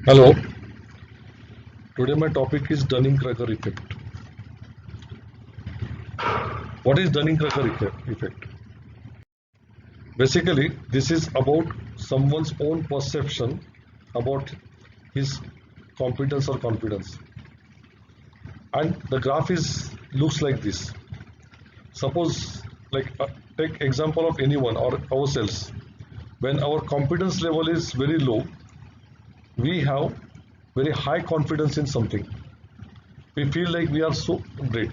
Hello, today my topic is Dunning-Kruger effect. What is Dunning-Kruger effect? Basically, this is about someone's own perception about his competence or confidence. And the graph is looks like this. Suppose, take example of anyone or ourselves. When our confidence level is very low, we have very high confidence in something. We feel like we are so great.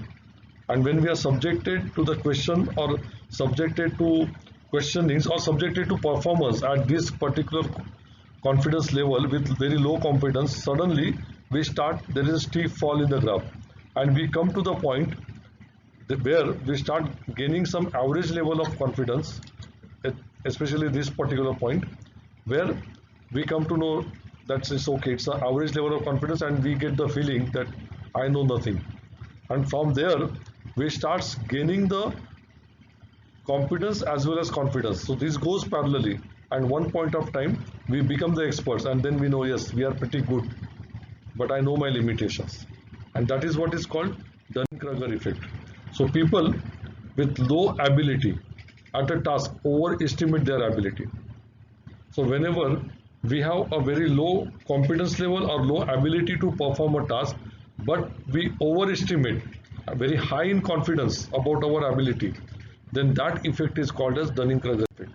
And when we are subjected to the question or subjected to questionings or subjected to performance at this particular confidence level with very low competence, suddenly there is a steep fall in the graph, and we come to the point where we start gaining some average level of confidence, especially this particular point where we come to know that it's okay, it's an average level of confidence, and we get the feeling that I know nothing. And from there we start gaining the competence as well as confidence. So this goes parallelly, and one point of time we become the experts, and then we know, yes, we are pretty good, but I know my limitations. And that is what is called Dunning-Kruger effect. So people with low ability at a task overestimate their ability. So whenever we have a very low competence level or low ability to perform a task, but we overestimate, very high in confidence about our ability, then that effect is called as Dunning-Kruger effect.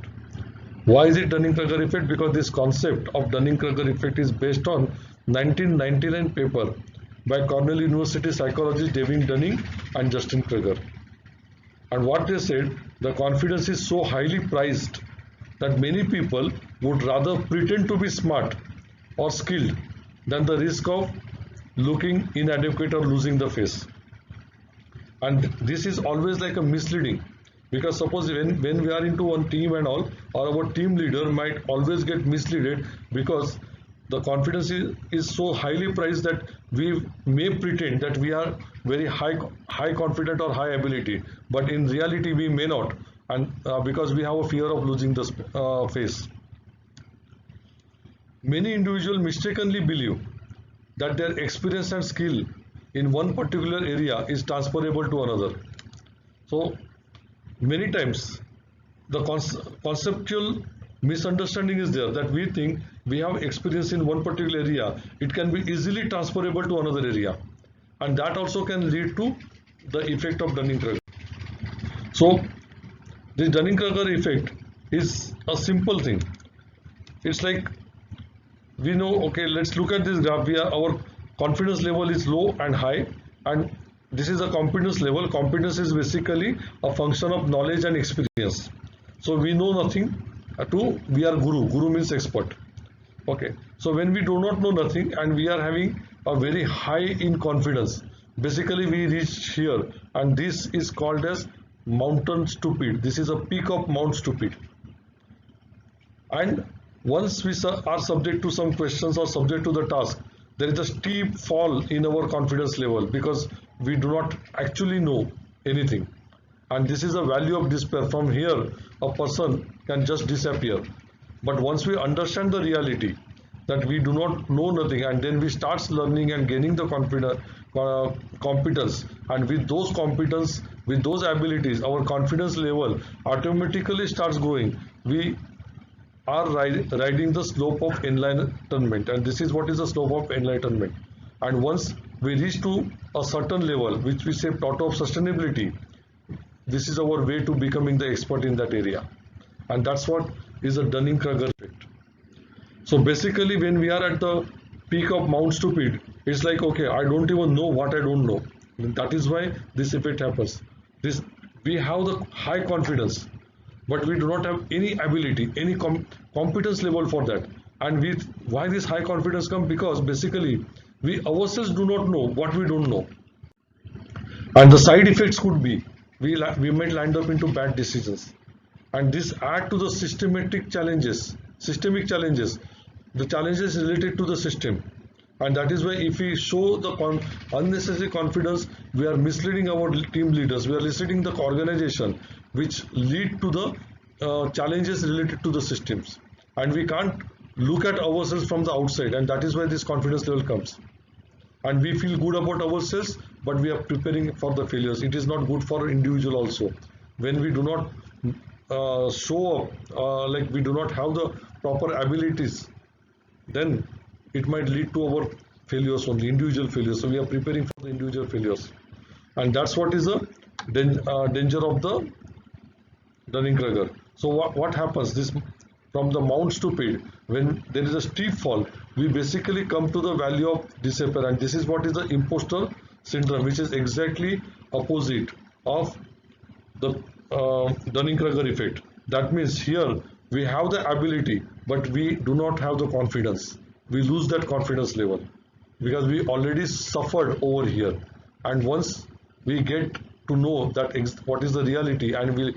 Why is it Dunning-Kruger effect? Because this concept of Dunning-Kruger effect is based on 1999 paper by Cornell University psychologist David Dunning and Justin Kruger. And what they said, the confidence is so highly priced that many people would rather pretend to be smart or skilled than the risk of looking inadequate or losing the face. And this is always like a misleading, because suppose when we are into one team and all, or our team leader might always get misled because the confidence is so highly priced that we may pretend that we are very high confident or high ability, but in reality we may not, and because we have a fear of losing the face. Many individuals mistakenly believe that their experience and skill in one particular area is transferable to another. So many times the conceptual misunderstanding is there, that we think we have experience in one particular area, it can be easily transferable to another area, and that also can lead to the effect of Dunning-Kruger. So the Dunning-Kruger effect is a simple thing. It's like, we know, okay, let's look at this graph. Our confidence level is low and high, and this is a competence level. Competence is basically a function of knowledge and experience. So we know nothing to we are guru means expert. Okay, so when we do not know nothing and we are having a very high in confidence, basically we reach here, and this is called as mountain stupid. This is a peak of Mount Stupid. And once we are subject to some questions or subject to the task, there is a steep fall in our confidence level because we do not actually know anything. And this is the value of despair. From here, a person can just disappear. But once we understand the reality that we do not know nothing, and then we start learning and gaining the competence, and with those competence, with those abilities, our confidence level automatically starts growing. We are riding the slope of enlightenment, and this is what is the slope of enlightenment. And once we reach to a certain level, which we say plateau of sustainability, this is our way to becoming the expert in that area, and that's what is a Dunning-Kruger effect. So basically, when we are at the peak of Mount Stupid, it's like, okay, I don't even know what I don't know. And that is why this effect happens. This, we have the high confidence, but we do not have any ability, any competence level for that. And with why this high confidence come? Because basically we ourselves do not know what we don't know, and the side effects could be we might land up into bad decisions, and this add to the systemic challenges, the challenges related to the system. And that is why if we show the unnecessary confidence, we are misleading our team leaders, we are misleading the organization, which lead to the challenges related to the systems. And we can't look at ourselves from the outside, and that is why this confidence level comes. And we feel good about ourselves, but we are preparing for the failures. It is not good for individual also. When we do not show up, like we do not have the proper abilities, then it might lead to our failures only, individual failures. So we are preparing for the individual failures, and that's what is the danger of the Dunning-Kruger. So what happens? This from the mount stupid, when there is a steep fall, we basically come to the value of despair, and this is what is the imposter syndrome, which is exactly opposite of the Dunning-Kruger effect. That means here we have the ability, but we do not have the confidence. We lose that confidence level because we already suffered over here. And once we get to know that what is the reality, and we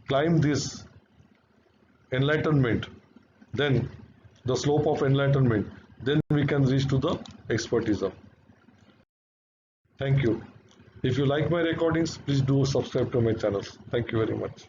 climb this enlightenment, then the slope of enlightenment, then we can reach to the expertism. Thank you. If you like my recordings, please do subscribe to my channels. Thank you very much.